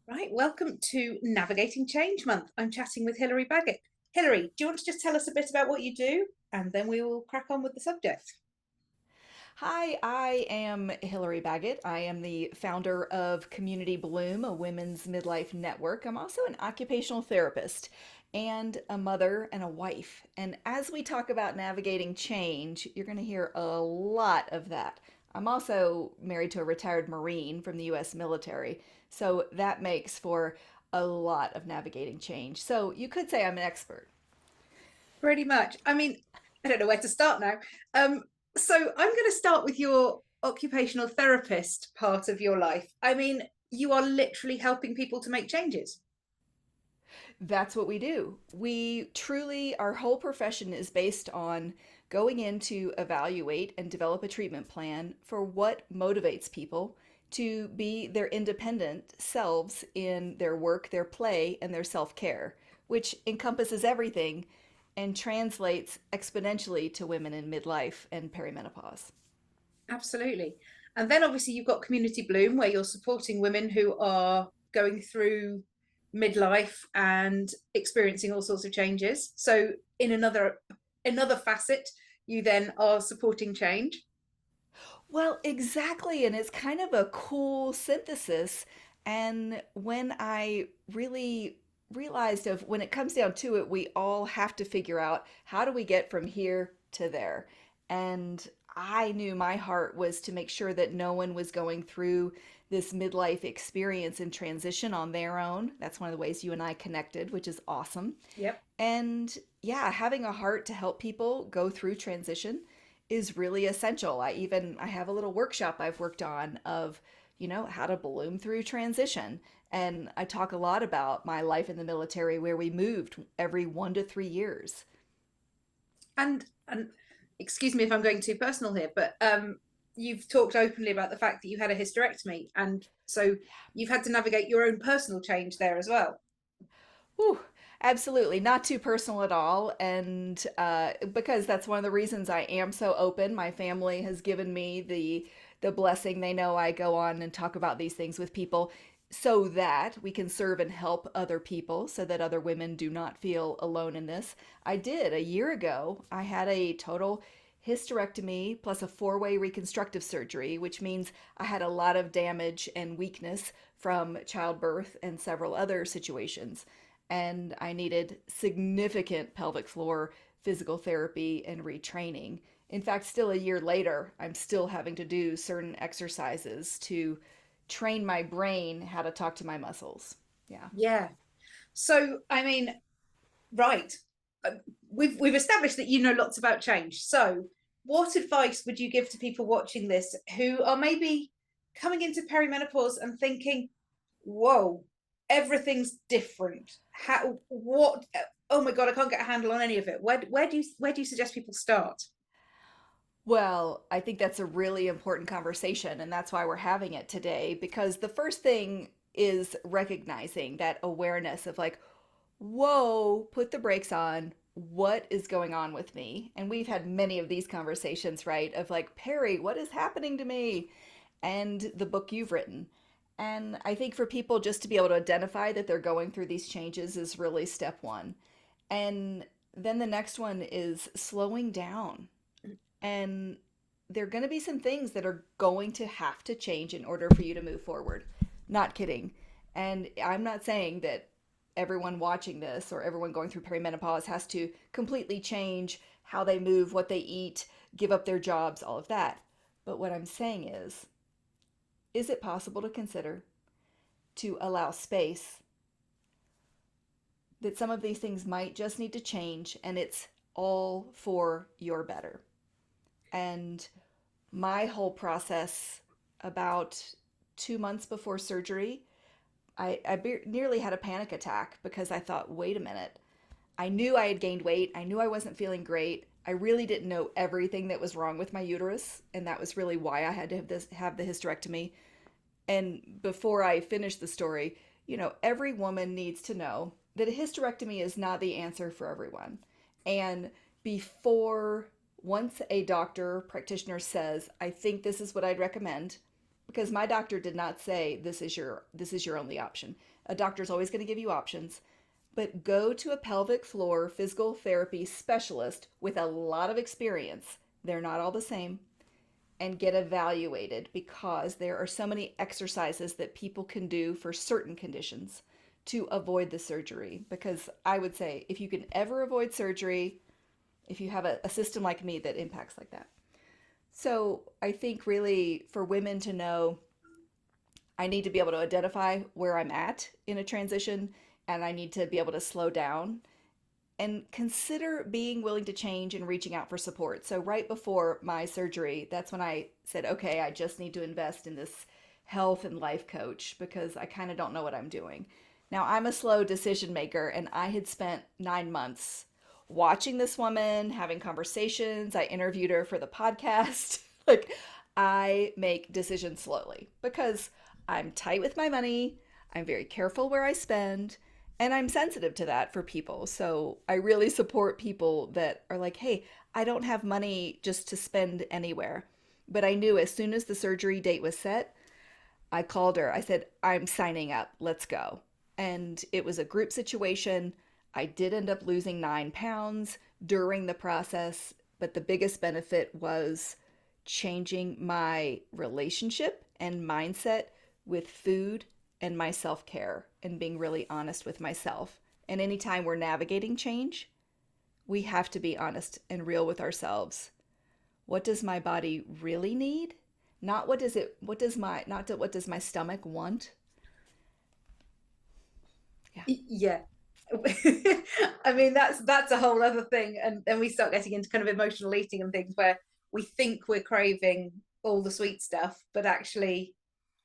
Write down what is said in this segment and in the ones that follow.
Right, welcome to Navigating Change Month. I'm chatting with Hillary Baggett. Hillary, do you want to just tell us a bit about what you do? And then we will crack on with the subject. Hi, I am Hillary Baggett. I am the founder of Community Bloom, a women's midlife network. I'm also an occupational therapist and a mother and a wife. And as we talk about navigating change, you're going to hear a lot of that. I'm also married to a retired Marine from the US military, so that makes for a lot of navigating change. So you could say I'm an expert. Pretty much. I mean, I don't know where to start now. Um, so I'm going to start with your occupational therapist part of your life. I mean, you are literally helping people to make changes. That's what we do. We truly, our whole profession is based on going in to evaluate and develop a treatment plan for what motivates people to be their independent selves in their work, their play, and their self care, which encompasses everything and translates exponentially to women in midlife and perimenopause. Absolutely. And then obviously you've got Community Bloom, where you're supporting women who are going through midlife and experiencing all sorts of changes. So in another facet, you then are supporting change. Well, exactly. And it's kind of a cool synthesis. And when I really realized of when it comes down to it, we all have to figure out how do we get from here to there. And I knew my heart was to make sure that no one was going through this midlife experience and transition on their own. That's one of the ways you and I connected, which is awesome. Yep. And yeah, having a heart to help people go through transition is really essential. I have a little workshop I've worked on of, how to bloom through transition. And I talk a lot about my life in the military where we moved every 1 to 3 years. And excuse me if I'm going too personal here, but you've talked openly about the fact that you had a hysterectomy, and so you've had to navigate your own personal change there as well. Whew, absolutely. Not too personal at all. And because that's one of the reasons I am so open. My family has given me the blessing. They know I go on and talk about these things with people so that we can serve and help other people so that other women do not feel alone in this. I did a year ago. I had a total hysterectomy plus a four-way reconstructive surgery, which means I had a lot of damage and weakness from childbirth and several other situations, and I needed significant pelvic floor physical therapy and retraining. In fact, still a year later, I'm still having to do certain exercises to train my brain how to talk to my muscles. Yeah. Yeah. So I mean, right. Uh, we've established that you know lots about change. So, what advice would you give to people watching this who are maybe coming into perimenopause and thinking, "Whoa, everything's different. How? What? Oh my God, I can't get a handle on any of it." Where do you suggest people start? Well, I think that's a really important conversation, and that's why we're having it today. Because the first thing is recognizing that awareness of like, whoa, put the brakes on. What is going on with me? And we've had many of these conversations, right? Of like, Perry, what is happening to me? And the book you've written. And I think for people just to be able to identify that they're going through these changes is really step one. And then the next one is slowing down, and there are going to be some things that are going to have to change in order for you to move forward. Not kidding. And I'm not saying that everyone watching this or everyone going through perimenopause has to completely change how they move, what they eat, give up their jobs, all of that. But what I'm saying is it possible to consider to allow space that some of these things might just need to change, and it's all for your better? And my whole process, about 2 months before surgery, I nearly had a panic attack because I thought, wait a minute. I knew I had gained weight. I knew I wasn't feeling great. I really didn't know everything that was wrong with my uterus, and that was really why I had to have the hysterectomy. And before I finish the story, every woman needs to know that a hysterectomy is not the answer for everyone. And before once a doctor practitioner says, "I think this is what I'd recommend," because my doctor did not say this is your only option. A doctor's always going to give you options, but go to a pelvic floor physical therapy specialist with a lot of experience. They're not all the same. And get evaluated, because there are so many exercises that people can do for certain conditions to avoid the surgery. Because I would say if you can ever avoid surgery, if you have a system like me that impacts like that. So I think really for women to know, I need to be able to identify where I'm at in a transition, and I need to be able to slow down and consider being willing to change and reaching out for support. So, right before my surgery, that's when I said, okay, I just need to invest in this health and life coach because I kind of don't know what I'm doing. Now, I'm a slow decision maker, and I had spent 9 months watching this woman, having conversations. I interviewed her for the podcast. Like, I make decisions slowly because I'm tight with my money, I'm very careful where I spend, and I'm sensitive to that for people. So I really support people that are like, hey, I don't have money just to spend anywhere. But I knew as soon as the surgery date was set, I called her. I said, I'm signing up. Let's go. And it was a group situation. I did end up losing 9 pounds during the process, but the biggest benefit was changing my relationship and mindset with food and my self care and being really honest with myself. And anytime we're navigating change, we have to be honest and real with ourselves. What does my body really need? Not what does my stomach want? Yeah. Yeah. I mean, that's a whole other thing. And then we start getting into kind of emotional eating and things where we think we're craving all the sweet stuff, but actually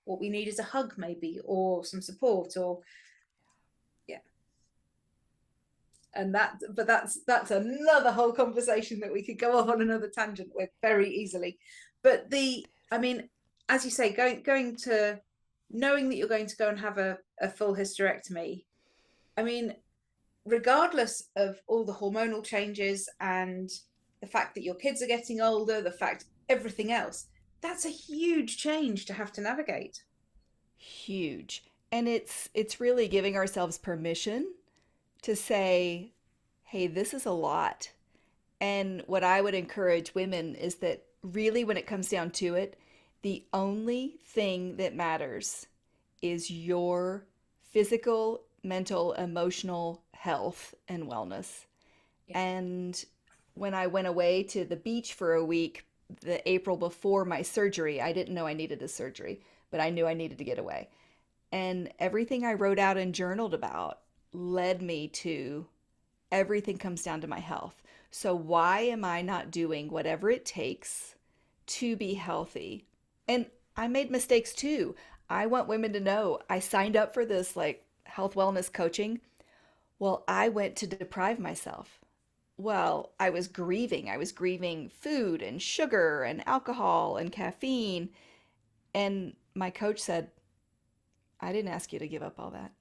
what we need is a hug maybe, or some support, or yeah. And that's another whole conversation that we could go off on another tangent with very easily. But I mean, as you say, going to knowing that you're going to go and have a full hysterectomy, I mean, regardless of all the hormonal changes and the fact that your kids are getting older, the fact everything else, that's a huge change to have to navigate. Huge. And it's really giving ourselves permission to say, hey, this is a lot. And what I would encourage women is that really, when it comes down to it, the only thing that matters is your physical, mental, emotional health and wellness. Yeah. And when I went away to the beach for a week, the April before my surgery, I didn't know I needed a surgery, but I knew I needed to get away. And everything I wrote out and journaled about led me to everything comes down to my health. So, why am I not doing whatever it takes to be healthy? And I made mistakes too. I want women to know I signed up for this like health wellness coaching. Well, I went to deprive myself. Well, I was grieving. I was grieving food and sugar and alcohol and caffeine. And my coach said, I didn't ask you to give up all that.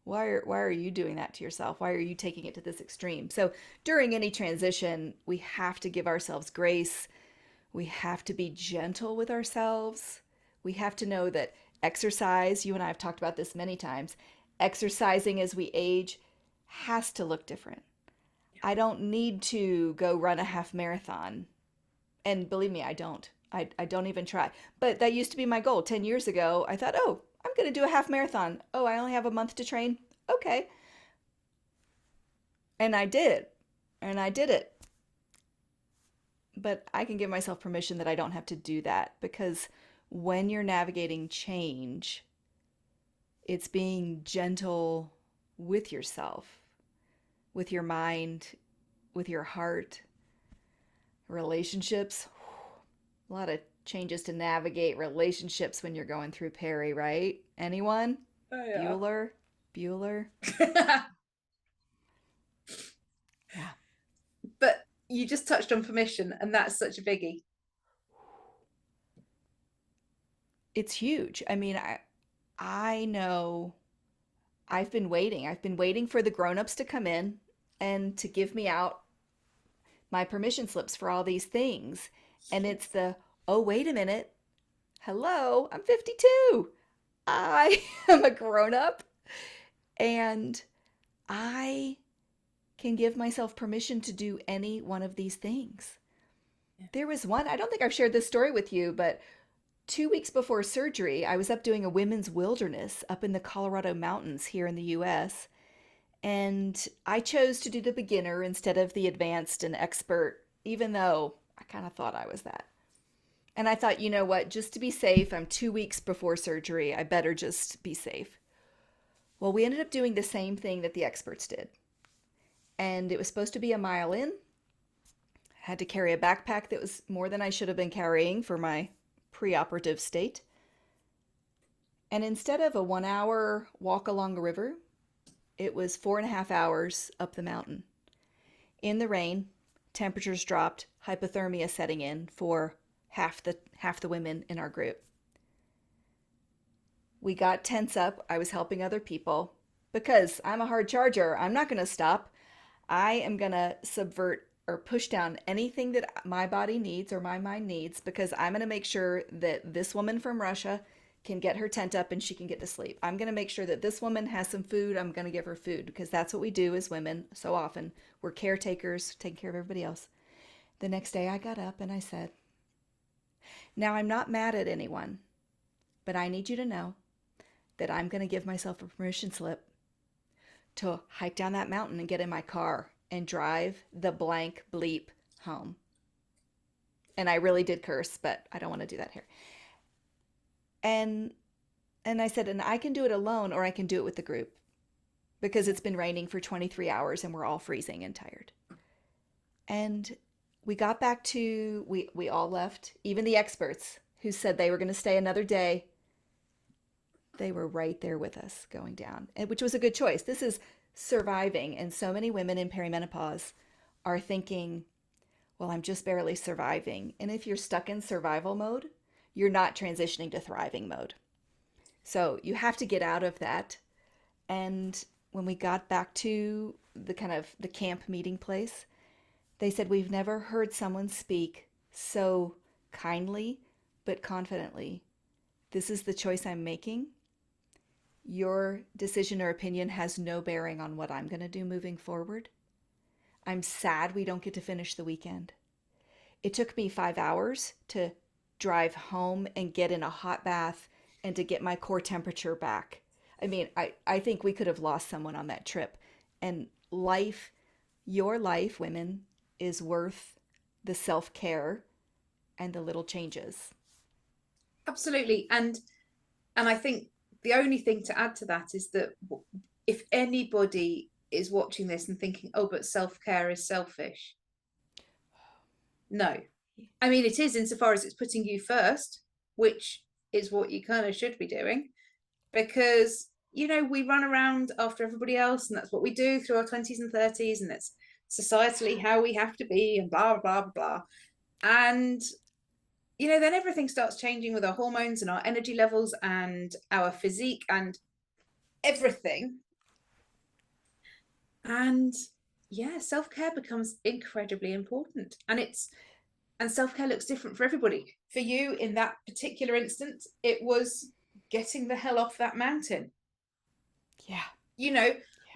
Why are you doing that to yourself? Why are you taking it to this extreme? So during any transition, we have to give ourselves grace. We have to be gentle with ourselves. We have to know that exercise, you and I have talked about this many times, exercising as we age has to look different. I don't need to go run a half marathon. And believe me, I don't. I don't even try. But that used to be my goal. 10 years ago, I thought, oh, I'm going to do a half marathon. Oh, I only have a month to train. Okay. And I did. And I did it. But I can give myself permission that I don't have to do that, because when you're navigating change, it's being gentle with yourself, with your mind, with your heart. Relationships, a lot of changes to navigate relationships when you're going through peri, right? Anyone? Oh, yeah. Bueller? Yeah. But you just touched on permission, and that's such a biggie. It's huge. I mean, I know I've been waiting. I've been waiting for the grown-ups to come in and to give me out my permission slips for all these things. And it's the, oh, wait a minute. Hello, I'm 52. I am a grown up and I can give myself permission to do any one of these things. Yeah. There was one, I don't think I've shared this story with you, but 2 weeks before surgery, I was up doing a women's wilderness up in the Colorado mountains here in the US. And I chose to do the beginner instead of the advanced and expert, even though I kind of thought I was that. And I thought, you know what, just to be safe, I'm 2 weeks before surgery. I better just be safe. Well, we ended up doing the same thing that the experts did. And it was supposed to be a mile in. I had to carry a backpack that was more than I should have been carrying for my preoperative state. And instead of a 1 hour walk along a river, it was 4.5 hours up the mountain. In the rain, temperatures dropped, hypothermia setting in for half the women in our group. We got tents up. I was helping other people because I'm a hard charger. I'm not going to stop. I am going to subvert or push down anything that my body needs or my mind needs because I'm going to make sure that this woman from Russia can get her tent up and she can get to sleep. I'm going to make sure that this woman has some food. I'm going to give her food because that's what we do as women so often. We're caretakers, taking care of everybody else. The next day I got up and I said, now I'm not mad at anyone, but I need you to know that I'm going to give myself a permission slip to hike down that mountain and get in my car and drive the blank bleep home. And I really did curse, but I don't want to do that here. And I said, and I can do it alone or I can do it with the group because it's been raining for 23 hours and we're all freezing and tired. And we got back to, we all left, even the experts who said they were going to stay another day. They were right there with us going down, which was a good choice. This is surviving. And so many women in perimenopause are thinking, well, I'm just barely surviving. And if you're stuck in survival mode, you're not transitioning to thriving mode. So you have to get out of that. And when we got back to the kind of the camp meeting place, they said, we've never heard someone speak so kindly but confidently. This is the choice I'm making. Your decision or opinion has no bearing on what I'm going to do moving forward. I'm sad we don't get to finish the weekend. It took me 5 hours to drive home and get in a hot bath and to get my core temperature back. I mean, I think we could have lost someone on that trip. And life, your life, women, is worth the self-care and the little changes. Absolutely. And I think the only thing to add to that is that if anybody is watching this and thinking, oh, but self-care is selfish. No. I mean, it is insofar as it's putting you first, which is what you kind of should be doing, because, you know, we run around after everybody else, and that's what we do through our 20s and 30s, and it's societally how we have to be, and blah, blah, blah, blah. And, you know, then everything starts changing with our hormones and our energy levels and our physique and everything. And yeah, self-care becomes incredibly important. And self-care looks different for everybody. For you, in that particular instance, it was getting the hell off that mountain. Yeah. You know,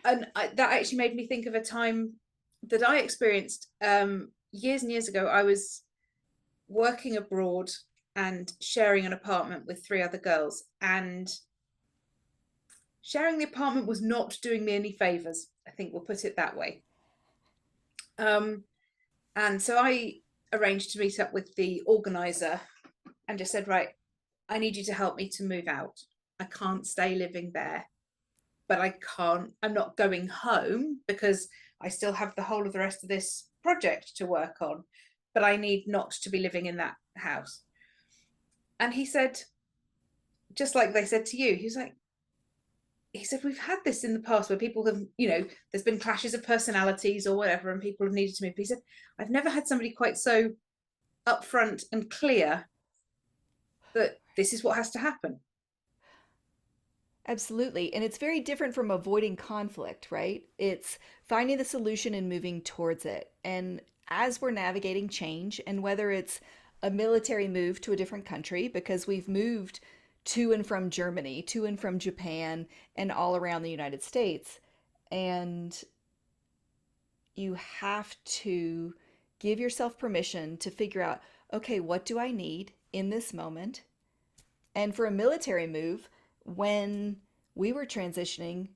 and that actually made me think of a time that I experienced years and years ago. I was working abroad and sharing an apartment with 3 other girls, and sharing the apartment was not doing me any favors. I think we'll put it that way. And so I arranged to meet up with the organizer and just said, right, I need you to help me to move out. I can't stay living there, but I'm not going home because I still have the whole of the rest of this project to work on, but I need not to be living in that house. And he said, just like they said to you, he said, we've had this in the past where people have, you know, there's been clashes of personalities or whatever, and people have needed to move. But he said, I've never had somebody quite so upfront and clear that this is what has to happen. Absolutely. And it's very different from avoiding conflict, right? It's finding the solution and moving towards it. And as we're navigating change, and whether it's a military move to a different country, because we've moved to and from Germany, to and from Japan, and all around the United States. And you have to give yourself permission to figure out, okay, what do I need in this moment? And for a military move, when we were transitioning,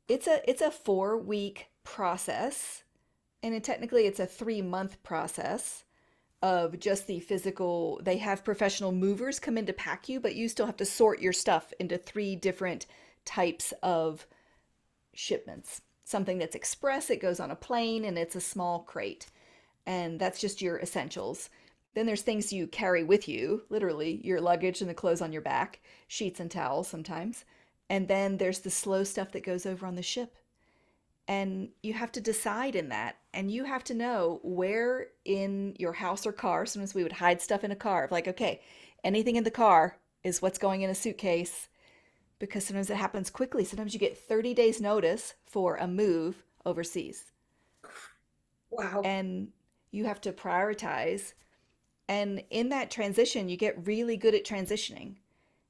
it's a 4 week process, and technically it's a 3 month process of just the physical. They have professional movers come in to pack you, but you still have to sort your stuff into 3 different types of shipments. Something that's express, it goes on a plane and it's a small crate. And that's just your essentials. Then there's things you carry with you, literally your luggage and the clothes on your back, sheets and towels sometimes. And then there's the slow stuff that goes over on the ship. And you have to decide in that. And you have to know where in your house or car, sometimes we would hide stuff in a car, like, okay, anything in the car is what's going in a suitcase, because sometimes it happens quickly. Sometimes you get 30 days notice for a move overseas. Wow. And you have to prioritize. And in that transition, you get really good at transitioning,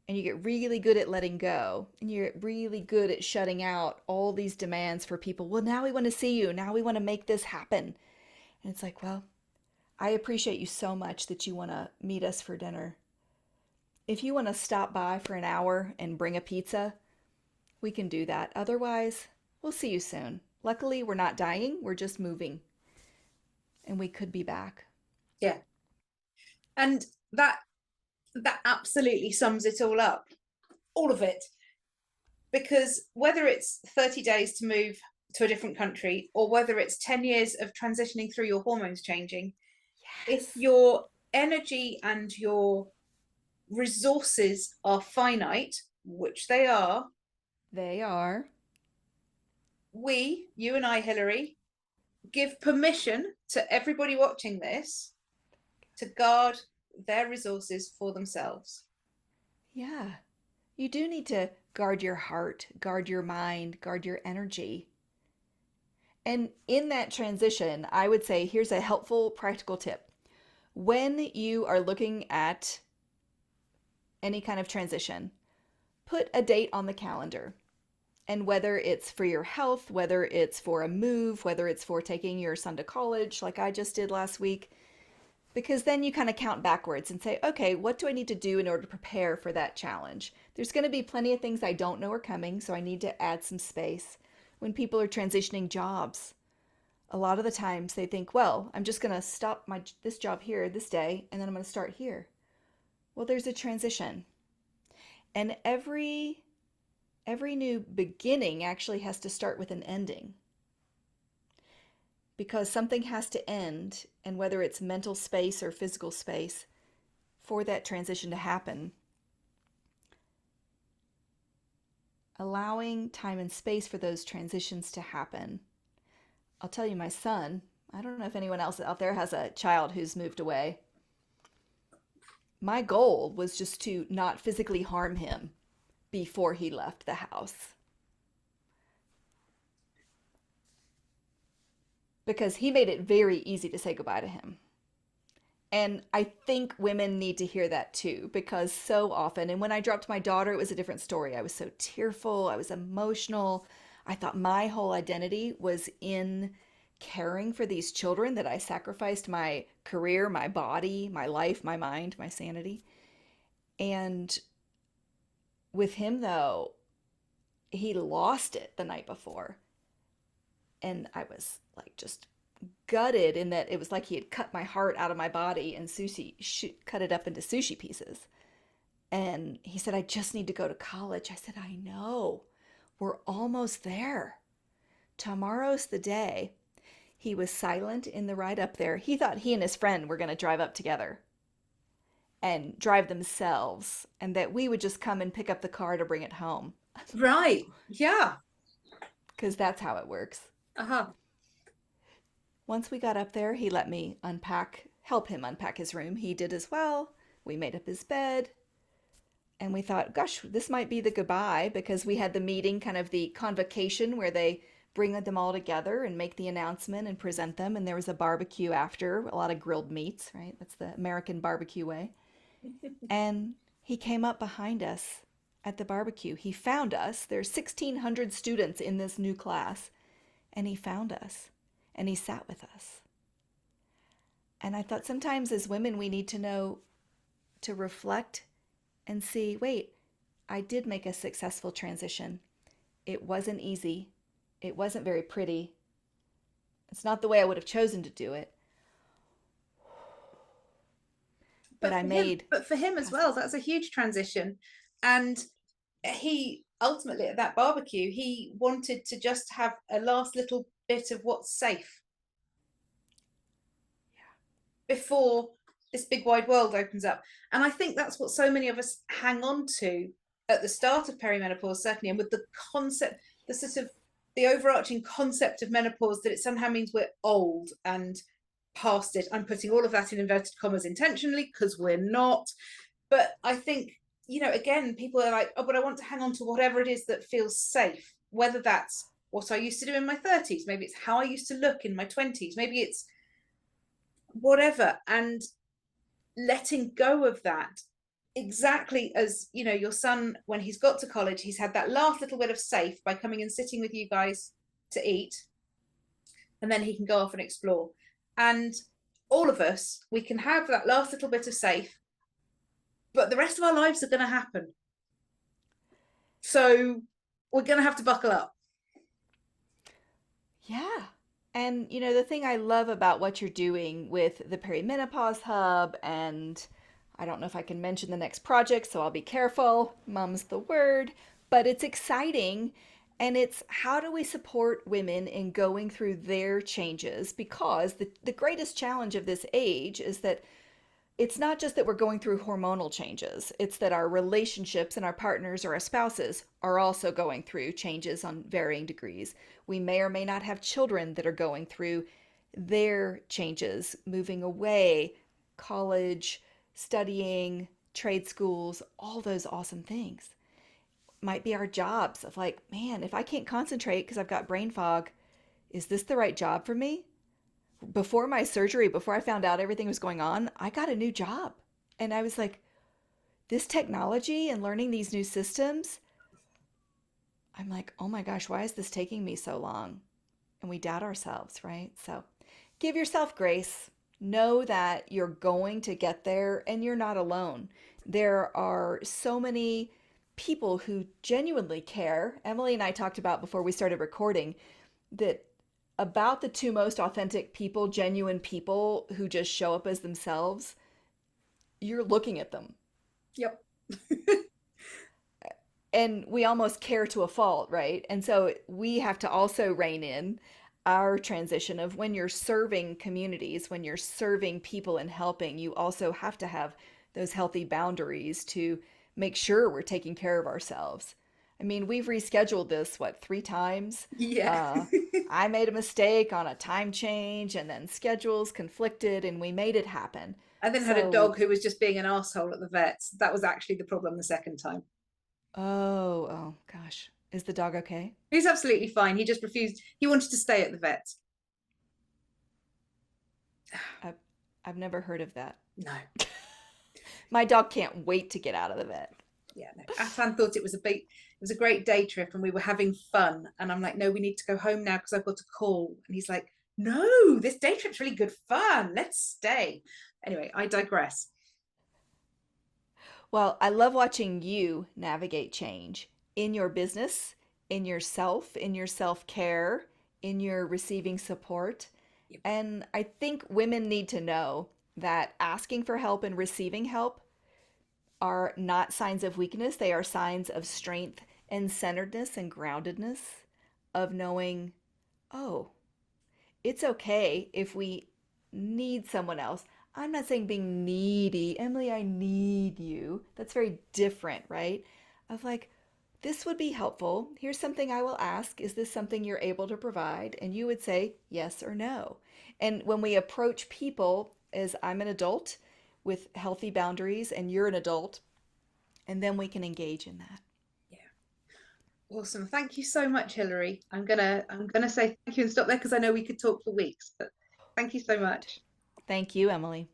and you get really good at letting go, and you get really good at shutting out all these demands for people. Well, now we want to see you. Now we want to make this happen. And it's like, well, I appreciate you so much that you want to meet us for dinner. If you want to stop by for an hour and bring a pizza, we can do that. Otherwise, we'll see you soon. Luckily, we're not dying, we're just moving, and we could be back. Yeah. And that absolutely sums it all up. All of it. Because whether it's 30 days to move to a different country, or whether it's 10 years of transitioning through your hormones changing, if Yes, your energy and your resources are finite, which they are, they are. you and I, Hillary, give permission to everybody watching this to guard their resources for themselves. Yeah. You do need to guard your heart, guard your mind, guard your energy. And in that transition, I would say here's a helpful practical tip. When you are looking at any kind of transition, put a date on the calendar. And whether it's for your health, whether it's for a move, whether it's for taking your son to college, like I just did last week, because then you kind of count backwards and say, okay, what do I need to do in order to prepare for that challenge? There's going to be plenty of things I don't know are coming, so I need to add some space. When people are transitioning jobs, a lot of the times they think, well, I'm just going to stop this job here this day, and then I'm going to start here. Well, there's a transition. And every new beginning actually has to start with an ending, because something has to end, and whether it's mental space or physical space, for that transition to happen, allowing time and space for those transitions to happen. I'll tell you, my son, I don't know if anyone else out there has a child who's moved away. My goal was just to not physically harm him before he left the house, because he made it very easy to say goodbye to him. And I think women need to hear that too, because so often, and when I dropped my daughter, it was a different story. I was so tearful, I was emotional. I thought my whole identity was in caring for these children, that I sacrificed my career, my body, my life, my mind, my sanity. And with him, though, he lost it the night before. And I was like just gutted, in that it was like he had cut my heart out of my body and cut it up into sushi pieces. And he said, I just need to go to college. I said, I know. We're almost there. Tomorrow's the day. He was silent in the ride up there. He thought he and his friend were going to drive up together and drive themselves, and that we would just come and pick up the car to bring it home, Right. Yeah. because that's how it works. Uh-huh. Once we got up there, he let me help him unpack his room. He did as well. We made up his bed, and we thought, gosh, this might be the goodbye, because we had the meeting, kind of the convocation, where they bring them all together and make the announcement and present them. And there was a barbecue after, a lot of grilled meats, right? That's the American barbecue way. And He came up behind us at the barbecue. He found us. There's 1,600 students in this new class, and he found us and he sat with us. And I thought sometimes as women, we need to know to reflect and see, wait, I did make a successful transition. It wasn't easy. It wasn't very pretty. It's not the way I would have chosen to do it, but I made. But for him as well, that's a huge transition. And he ultimately at that barbecue, he wanted to just have a last little bit of what's safe before this big wide world opens up. And I think that's what so many of us hang on to at the start of perimenopause, certainly, and with the concept, the sort of the overarching concept of menopause, that it somehow means we're old and past it. I'm putting all of that in inverted commas intentionally because we're not. But I think, you know, again, people are like, oh, but I want to hang on to whatever it is that feels safe, whether that's what I used to do in my 30s, maybe it's how I used to look in my 20s, maybe it's whatever. And letting go of that, exactly as, you know, your son, when he's got to college, he's had that last little bit of safe by coming and sitting with you guys to eat, and then he can go off and explore. And all of us, we can have that last little bit of safe, but the rest of our lives are going to happen, so we're going to have to buckle up. Yeah. And you know, the thing I love about what you're doing with the Perimenopause Hub, and I don't know if I can mention the next project, so I'll be careful. Mum's the word, but it's exciting. And it's how do we support women in going through their changes? Because the greatest challenge of this age is that it's not just that we're going through hormonal changes, it's that our relationships and our partners or our spouses are also going through changes on varying degrees. We may or may not have children that are going through their changes, moving away, college, studying, trade schools, all those awesome things. Might be our jobs of like, man, if I can't concentrate because I've got brain fog, is this the right job for me? Before my surgery, before I found out everything was going on, I got a new job. And I was like, this technology and learning these new systems, I'm like, oh my gosh, why is this taking me so long? And we doubt ourselves, right? So give yourself grace. Know that you're going to get there and you're not alone. There are so many people who genuinely care. Emily and I talked about before we started recording that about the two most authentic people, genuine people who just show up as themselves, you're looking at them. Yep. And we almost care to a fault, right? And so we have to also rein in our transition of when you're serving communities, when you're serving people and helping, you also have to have those healthy boundaries to make sure we're taking care of ourselves. I mean, we've rescheduled this, what, 3 times? Yeah. Uh, I made a mistake on a time change and then schedules conflicted and we made it happen. I then had a So, dog who was just being an asshole at the vet's. That was actually the problem the second time. oh gosh. Is the dog okay? He's absolutely fine. He just refused. He wanted to stay at the vet's. I've, I've never heard of that. No. My dog can't wait to get out of the vet. Yeah, no. Atan thought it was a great day trip and we were having fun. And I'm like, no, we need to go home now because I've got a call. And he's like, no, this day trip's really good fun. Let's stay. Anyway, I digress. Well, I love watching you navigate change in your business, in yourself, in your self care, in your receiving support. Yep. And I think women need to know that asking for help and receiving help are not signs of weakness. They are signs of strength and centeredness and groundedness, of knowing, oh, it's okay if we need someone else. I'm not saying being needy. Emily, I need you. That's very different, right? Of like, this would be helpful. Here's something I will ask. Is this something you're able to provide? And you would say yes or no. And when we approach people as I'm an adult with healthy boundaries and you're an adult, and then we can engage in that. Yeah. Awesome. Thank you so much, Hillary. I'm gonna say thank you and stop there because I know we could talk for weeks, but thank you so much. Thank you, Emily.